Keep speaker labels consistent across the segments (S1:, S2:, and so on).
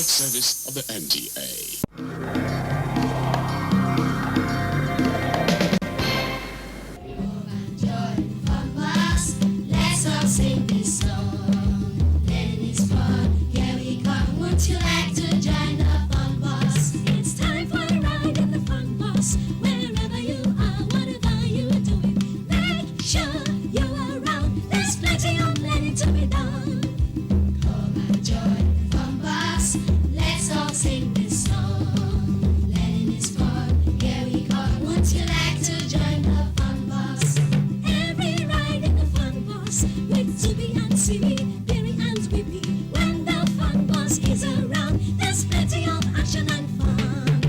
S1: service of the NTA.
S2: Let's all sing this song. Letting is fun. Here we come. Would you like to join the fun bus? It's time for a ride in the fun bus. Wherever you are, whatever you are doing, make sure you're around. There's plenty of learning to be done. Come and join the fun bus. Let's all sing this song. Letting is fun. Here we come. Would you like to join the fun bus? Every ride in the fun bus with Zuby and Siri, Berry and Whippy. When the fun bus is around, there's plenty of action and fun.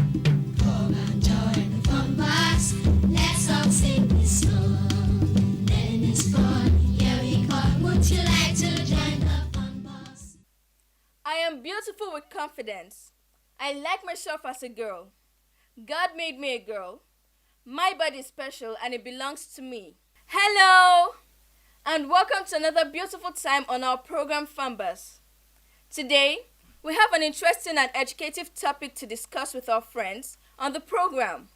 S2: Come and join the fun bus. Let's all sing this song. Letting is fun. Here we come. Would you like to join the fun bus?
S3: I am beautiful with confidence. I like myself as a girl. God made me a girl. My body is special and it belongs to me. Hello! And welcome to another beautiful time on our program Funbus. Today, we have an interesting and educative topic to discuss with our friends on the program.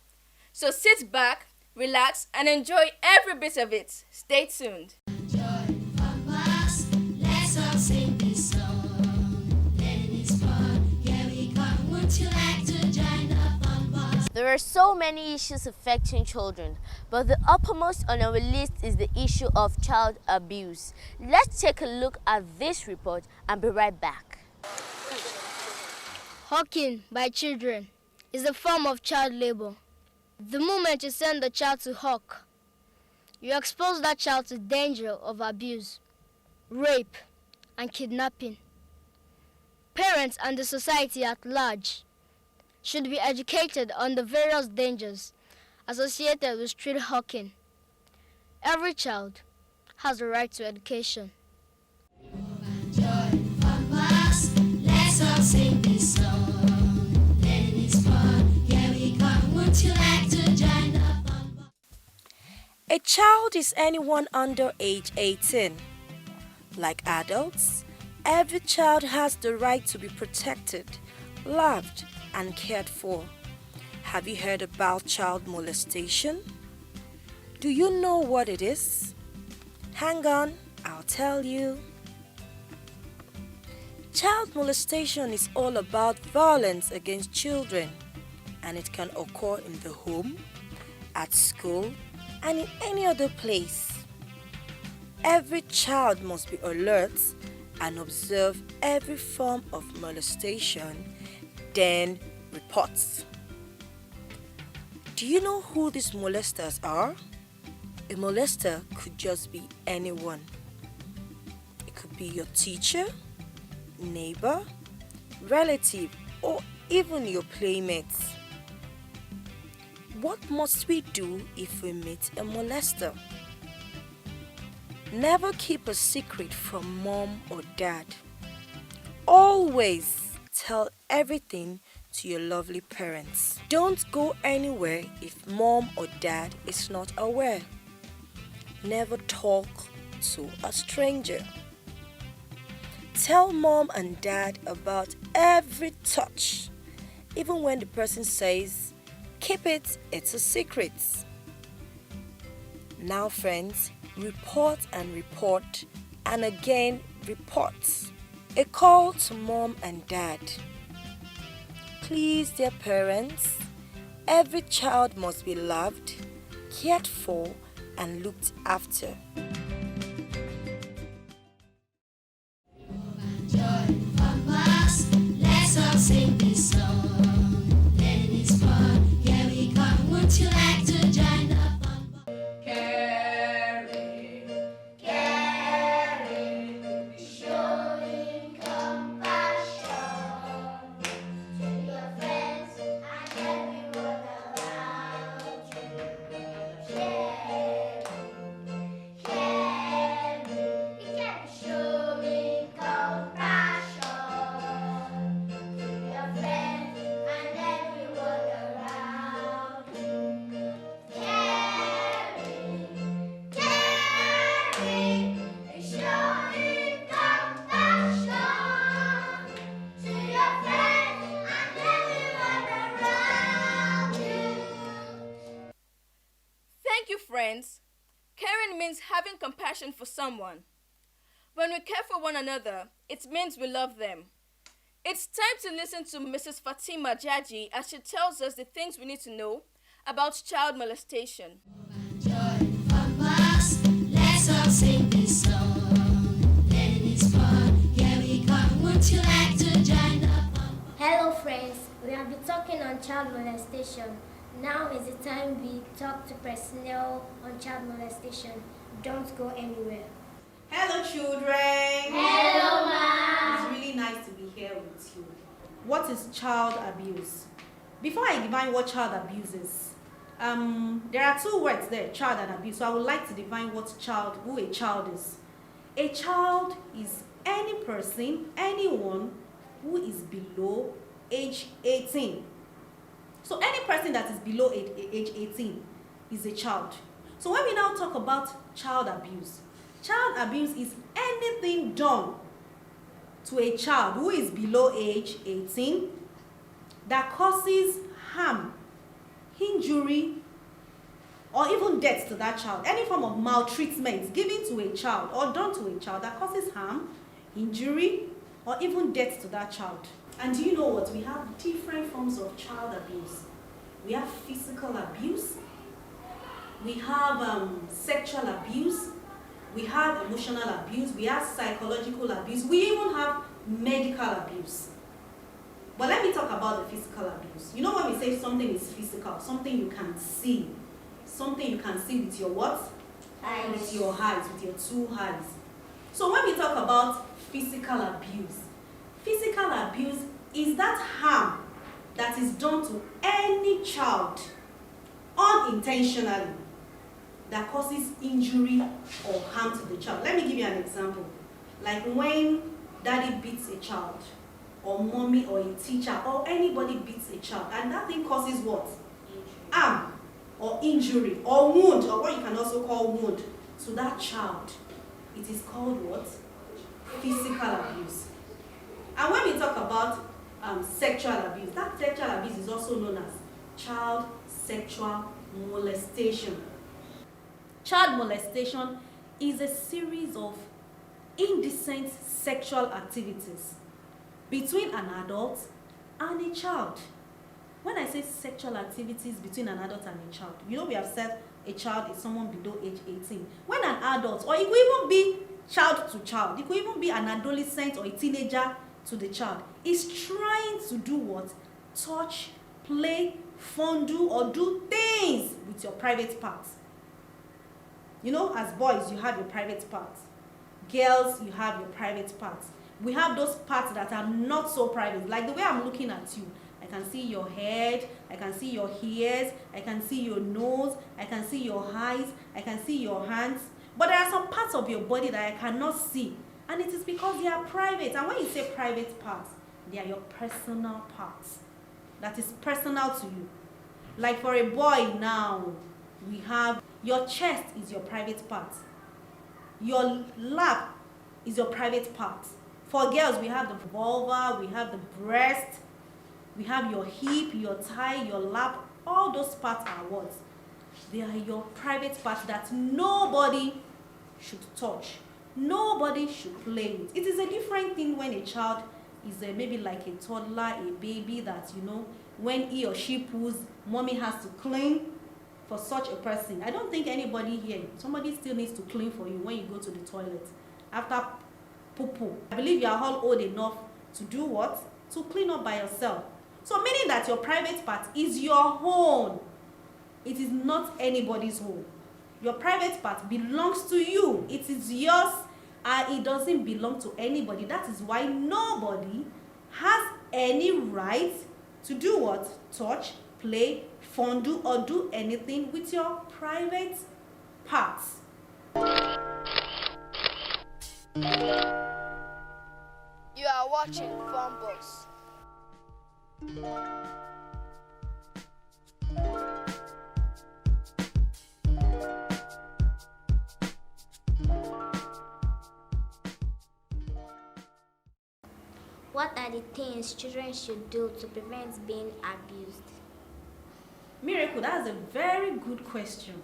S3: So sit back, relax, and enjoy every bit of it. Stay tuned.
S2: Join the fun bus. Let's all sing this song. Letting is fun. Here we come. Would you like to join the fun bus?
S4: There are so many issues affecting children, but the uppermost on our list is the issue of child abuse. Let's take a look at this report and be right back.
S5: Hawking by children is a form of child labor. The moment you send the child to hawk, you expose that child to danger of abuse, rape, and kidnapping. Parents and the society at large should be educated on the various dangers associated with street hawking. Every child has a right to education.
S2: Join the fun bus. Let's all sing this song. Letting is fun. Here we come. Would you like to join the fun bus?
S6: A child is anyone under age 18. Like adults, every child has the right to be protected, loved, and cared for. Have you heard about child molestation? Do you know what it is? Hang on, I'll tell you. Child molestation is all about violence against children, and it can occur in the home, at school, and in any other place. Every child must be alert and observe every form of molestation, then reports. Do you know who these molesters are? A molester could just be anyone. It could be your teacher, neighbor, relative, or even your playmates. What must we do if we meet a molester? Never keep a secret from mom or dad. Always tell everything to your lovely parents. Don't go anywhere if mom or dad is not aware. Never talk to a stranger. Tell mom and dad about every touch, even when the person says, keep it, it's a secret. Now friends, report and report, and again report. A call to mom and dad. Please, dear parents, every child must be loved, cared for, and looked after.
S2: Join the fun bus. Let's all sing this song. Letting is fun. Here we come. Would you like to join the fun bus? Caring, caring, showing compassion to your friends and everyone around you. Sharing, caring, you can be showing compassion to your friends
S3: friends, caring means having compassion for someone. When we care for one another, it means we love them. It's time to listen to Mrs. Fatimah Jaji as she tells us the things we need to know about child molestation.
S2: Join Funbus, let's all sing this song. Learning is fun, here we come. Would you like to join the Funbus?
S5: Hello friends, we have been talking on child molestation. Now is the time we talk to personnel on child molestation. Don't go anywhere.
S7: Hello children!
S5: Hello,
S7: It's really nice to be here with you. What is child abuse? Before I define what child abuse is, there are two words there, child and abuse. So I would like to define who a child is. A child is any person, anyone who is below age 18. So any person that is below age 18 is a child. So when we now talk about child abuse is anything done to a child who is below age 18 that causes harm, injury, or even death to that child. Any form of maltreatment given to a child or done to a child that causes harm, injury, or even death to that child. And do you know what? We have different forms of child abuse. We have physical abuse, we have sexual abuse, we have emotional abuse, we have psychological abuse, we even have medical abuse. But let me talk about the physical abuse. You know when we say something is physical, something you can see. Something you can see with your what?
S5: Eyes.
S7: With your eyes, with your two eyes. So when we talk about physical abuse is that harm that is done to any child unintentionally that causes injury or harm to the child. Let me give you an example. Like when daddy beats a child, or mommy or a teacher or anybody beats a child, and that thing causes what? Harm or injury or wound, or what you can also call wound to that child. It is called what? Physical abuse. And when we talk about sexual abuse, that sexual abuse is also known as child sexual molestation. Child molestation is a series of indecent sexual activities between an adult and a child. When I say sexual activities between an adult and a child, you know we have said a child is someone below age 18. When an adult, or it could even be child to child, it could even be an adolescent or a teenager to the child, is trying to do what? Touch, play, fondle, or do things with your private parts. You know, as boys, you have your private parts. Girls, you have your private parts. We have those parts that are not so private, like the way I'm looking at you. I can see your head, I can see your ears, I can see your nose, I can see your eyes, I can see your hands. But there are some parts of your body that I cannot see. And it is because they are private. And when you say private parts, they are your personal parts. That is personal to you. Like for a boy now, we have your chest is your private part. Your lap is your private part. For girls, we have the vulva, we have the breast, we have your hip, your thigh, your lap. All those parts are what? They are your private parts that nobody should touch. Nobody should play with. It is a different thing when a child is maybe like a toddler, a baby that, you know, when he or she poos, mommy has to clean for such a person. I don't think anybody here, somebody still needs to clean for you when you go to the toilet after poo-poo. I believe you are all old enough to do what? To clean up by yourself. So meaning that your private part is your own. It is not anybody's own. Your private part belongs to you. It is yours and it doesn't belong to anybody. That is why nobody has any right to do what? Touch, play, fondle, or do anything with your private parts.
S4: You are watching Funbus.
S5: What are the things children should do to prevent being abused?
S7: Miracle, that's a very good question.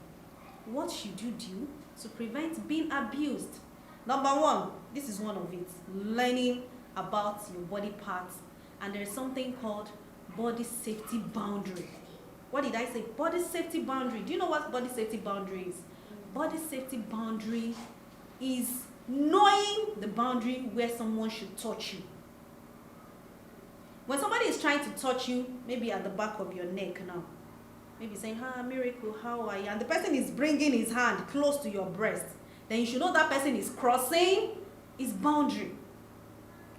S7: What should you do to prevent being abused? Number one, this is one of it, learning about your body parts. And there's something called body safety boundary. What did I say? Body safety boundary. Do you know what body safety boundary is? Body safety boundary is knowing the boundary where someone should touch you. When somebody is trying to touch you, maybe at the back of your neck now, maybe saying, Miracle, how are you? And the person is bringing his hand close to your breast, then you should know that person is crossing his boundary.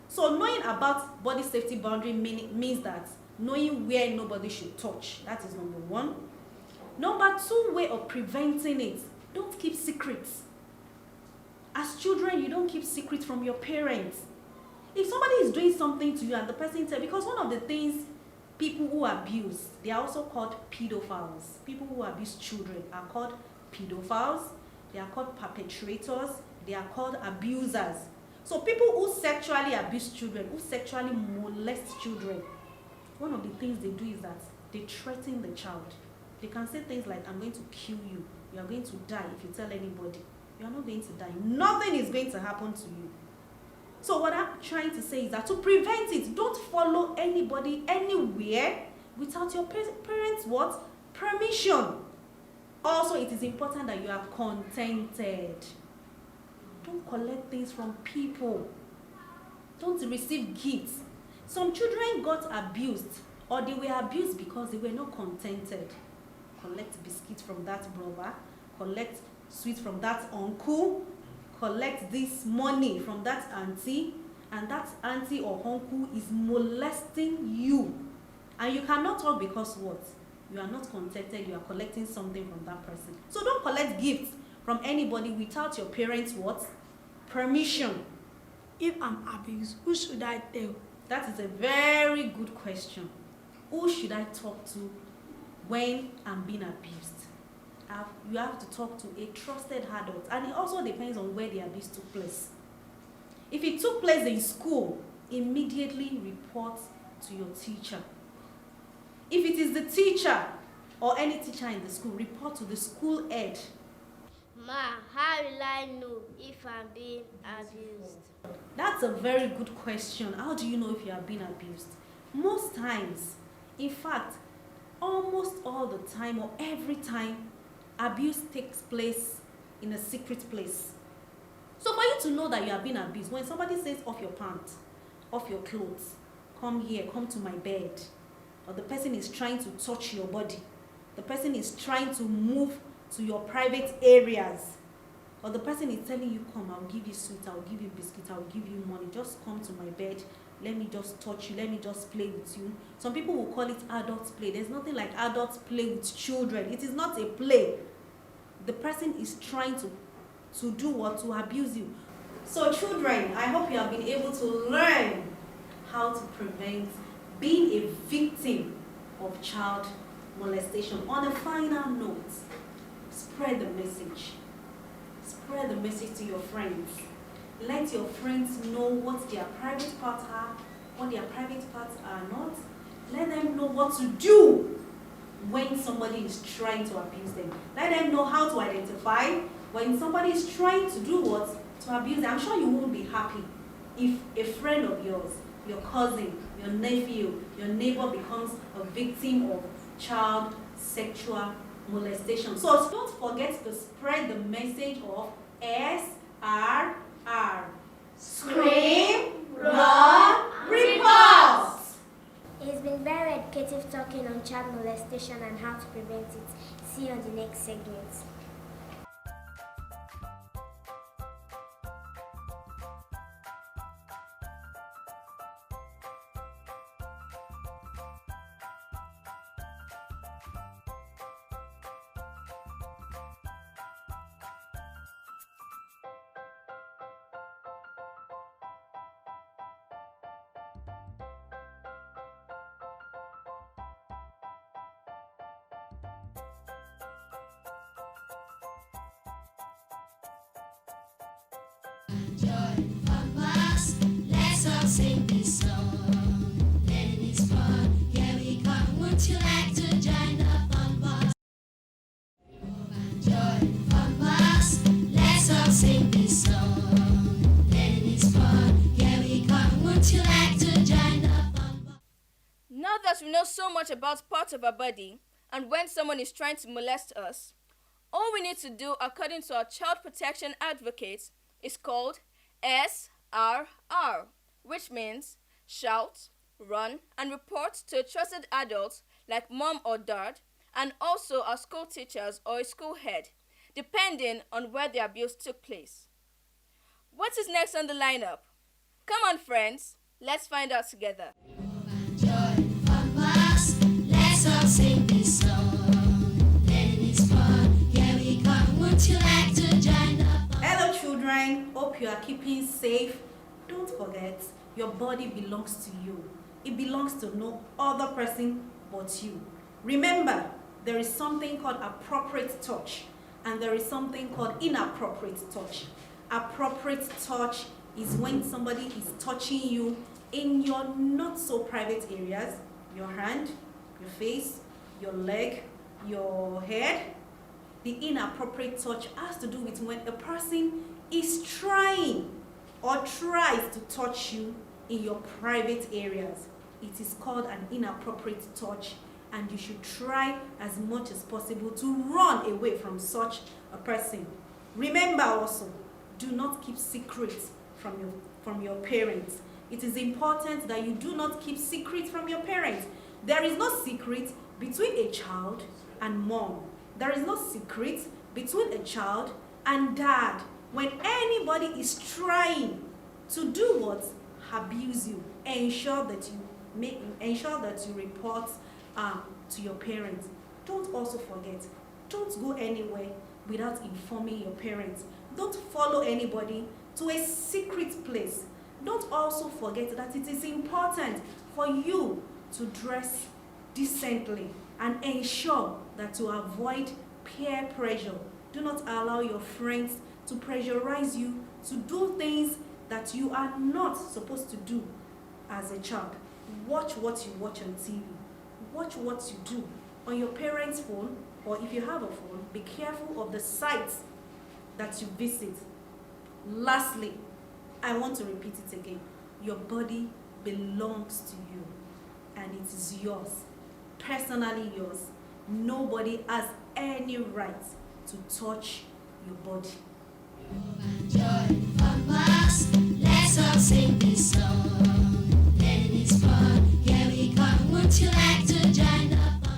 S7: So knowing about body safety boundary means that knowing where nobody should touch. That is number one. Number two way of preventing it, don't keep secrets. As children, you don't keep secrets from your parents. If somebody is doing something to you and the person tells, because one of the things people who abuse, they are also called pedophiles. People who abuse children are called pedophiles. They are called perpetrators. They are called abusers. So people who sexually abuse children, who sexually molest children, one of the things they do is that they threaten the child. They can say things like, I'm going to kill you. You are going to die if you tell anybody. You are not going to die. Nothing is going to happen to you. So what I'm trying to say is that to prevent it, don't follow anybody anywhere without your parents' what? Permission. Also, it is important that you are contented. Don't collect things from people. Don't receive gifts. Some children got abused, or they were abused because they were not contented. Collect biscuits from that brother, collect sweets from that uncle, collect this money from that auntie, and that auntie or uncle is molesting you. And you cannot talk because what? You are not contented, you are collecting something from that person. So don't collect gifts from anybody without your parents' what? Permission.
S8: If I'm abused, who should I tell?
S7: That is a very good question. Who should I talk to when I'm being abused? You have to talk to a trusted adult, and it also depends on where the abuse took place. If it took place in school, immediately report to your teacher. If it is the teacher or any teacher in the school, report to the school head.
S5: Ma, how will I know if I'm being abused?
S7: That's a very good question. How do you know if you are being abused? Most times, in fact, almost all the time or every time, abuse takes place in a secret place. So for you to know that you are being abused, when somebody says off your pants, off your clothes, come here, come to my bed, or the person is trying to touch your body, the person is trying to move to your private areas, or the person is telling you, come, I'll give you sweet, I'll give you biscuit, I'll give you money, just come to my bed, let me just touch you, let me just play with you. Some people will call it adult play. There's nothing like adult play with children. It is not a play. The person is trying to do what? To abuse you. So children, I hope you have been able to learn how to prevent being a victim of child molestation. On a final note, spread the message. Spread the message to your friends. Let your friends know what their private parts are, what their private parts are not. Let them know what to do when somebody is trying to abuse them. Let them know how to identify when somebody is trying to do what? To abuse them. I'm sure you won't be happy if a friend of yours, your cousin, your nephew, your neighbor becomes a victim of child sexual molestation. So don't forget to spread the message of SRR. Scream, run, report!
S5: It's been very educative talking on child molestation and how to prevent it. See you on the next segment.
S2: Funbus, let's all sing this song. Learning is fun, here we come. Would you like to join the Funbus? Join
S3: that we know so much about parts of our body and when someone is trying to molest us, all we need to do, according to our child protection advocates, is called SRR, which means shout, run, and report to a trusted adult like mom or dad, and also our school teachers or a school head, depending on where the abuse took place. What is next on the lineup? Come on, friends, let's find out together.
S2: Funbus, let's all sing this song. Learning is fun, here we come. Would you like to join the fun?
S7: Hello children, hope you are keeping safe. Don't forget, your body belongs to you. It belongs to no other person but you. Remember, there is something called appropriate touch and there is something called inappropriate touch. Appropriate touch is when somebody is touching you in your not so private areas, your hand, your face, your leg, your head. The inappropriate touch has to do with when a person is trying or tries to touch you in your private areas. It is called an inappropriate touch, and you should try as much as possible to run away from such a person. Remember also, do not keep secrets from your parents. It is important that you do not keep secrets from your parents. There is no secret between a child and mom. There is no secret between a child and dad. When anybody is trying to do what? Abuse you, ensure that you report to your parents. Don't also forget, don't go anywhere without informing your parents. Don't follow anybody to a secret place. Don't also forget that it is important for you to dress decently and ensure that you avoid peer pressure. Do not allow your friends to pressurize you to do things that you are not supposed to do as a child. Watch what you watch on TV. Watch what you do on your parents' phone, or if you have a phone, be careful of the sites that you visit. Lastly, I want to repeat it again. Your body belongs to you and it is yours, personally yours. Nobody has any right to touch your body.
S2: Funbus, let's all sing this song. Learning is fun, here we come. Would you like to join the Funbus?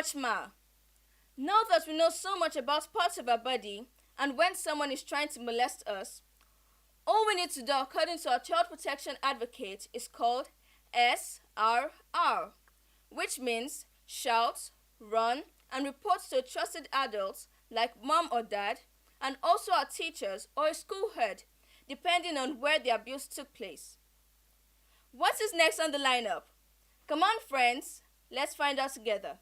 S3: much, Ma. Now that we know so much about parts of our body and when someone is trying to molest us, all we need to do according to our child protection advocate is called SRR, which means shout, run, and report to a trusted adult like mom or dad, and also our teachers or a school head, depending on where the abuse took place. What is next on the lineup? Come on, friends, let's find out together.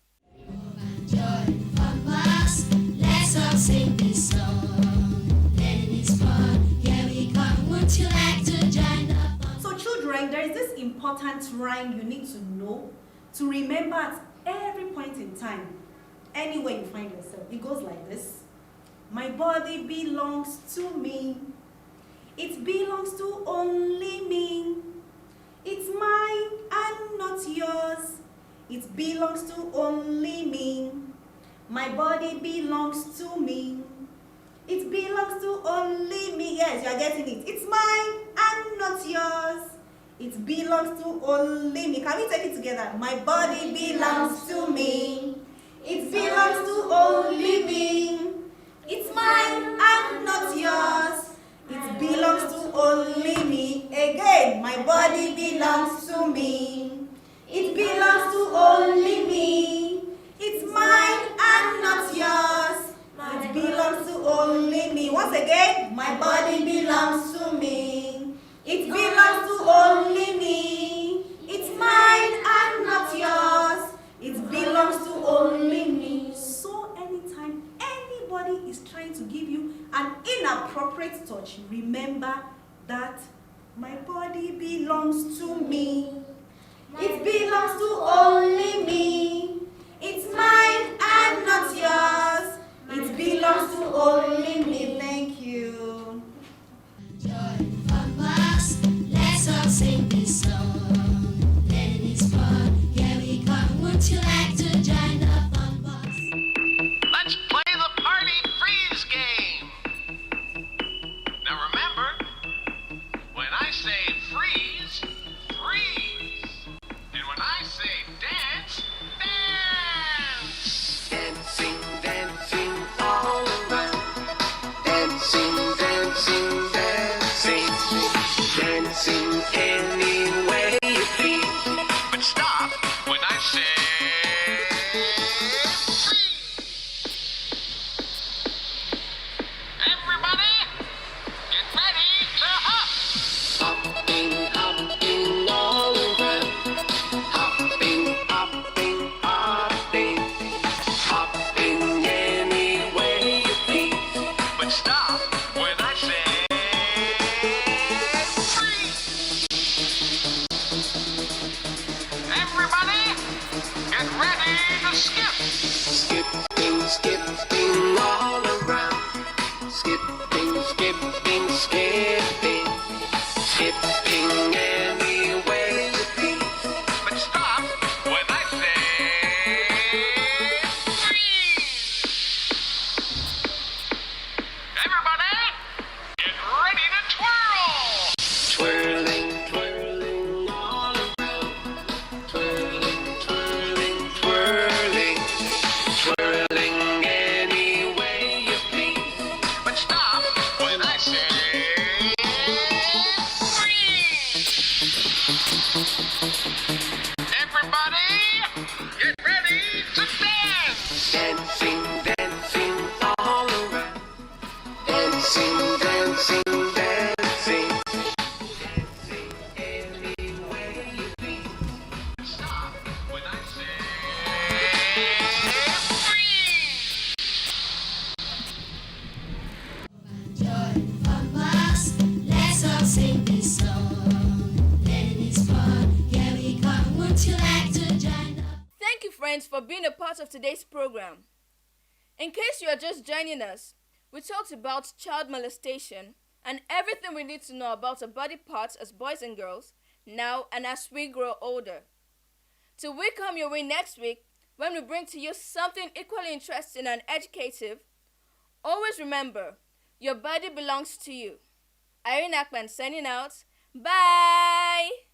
S2: Join Funbus, let's all sing this song. Learning is fun, here we come. Would you like to join the fun?
S7: So children, there is this important rhyme you need to know, to remember at every point in time, anywhere you find yourself. It goes like this. My body belongs to me. It belongs to only me. It's mine and not yours. It belongs to only me. My body belongs to me. It belongs to only me. Yes, you are getting it. It's mine and not yours. It belongs to only me. Can we take it together? My body belongs to me. It belongs to only me. It's mine and not yours. It belongs to only me. Again, my body belongs to me. It belongs to only me. It's mine and not yours. It belongs to only me. Once again, my body belongs to me. It belongs to only me. It's mine and not yours. It belongs to only me. So anytime anybody is trying to give you an inappropriate touch, remember that my body belongs to me. It belongs to only me. It's mine and not yours. It belongs to only me. Thank you.
S2: Join Funbus, let's all sing this song. Learning is fun, here we come. Would you like to join the Funbus?
S9: Let's play the party freeze game. Now remember, when I say freeze, freeze. And when I say dance, dance. Dancing, dancing all around. Dancing, dancing, dancing. Dancing any way you please. But stop when I say freeze. Everybody, get ready to hop. Hopping, hopping all around. Hopping, hopping, hopping. Hopping any way you please. But stop when I say freeze. Everybody, get ready to skip. Skipping, skipping all around. Skipping, skipping, skipping. Skipping any way you please. But stop when I say freeze. Everybody, get ready to twirl. Twirling, twirling all around. Twirling, twirling, twirling. Twirling any way you please. But stop when I say everybody, get ready to dance! Dancing, dancing all around. Dancing, dancing, dancing. Dancing any way you please. Stop when I say freeze!
S2: Join Funbus, let's all sing this song. Learning is fun, here we come. Would you like to join the
S3: Thank you, friends, for being a part of today's program. In case you are just joining us, we talked about child molestation and everything we need to know about our body parts as boys and girls now and as we grow older. Till we come your way next week when we bring to you something equally interesting and educative, always remember, your body belongs to you. Irene Akman signing out. Bye!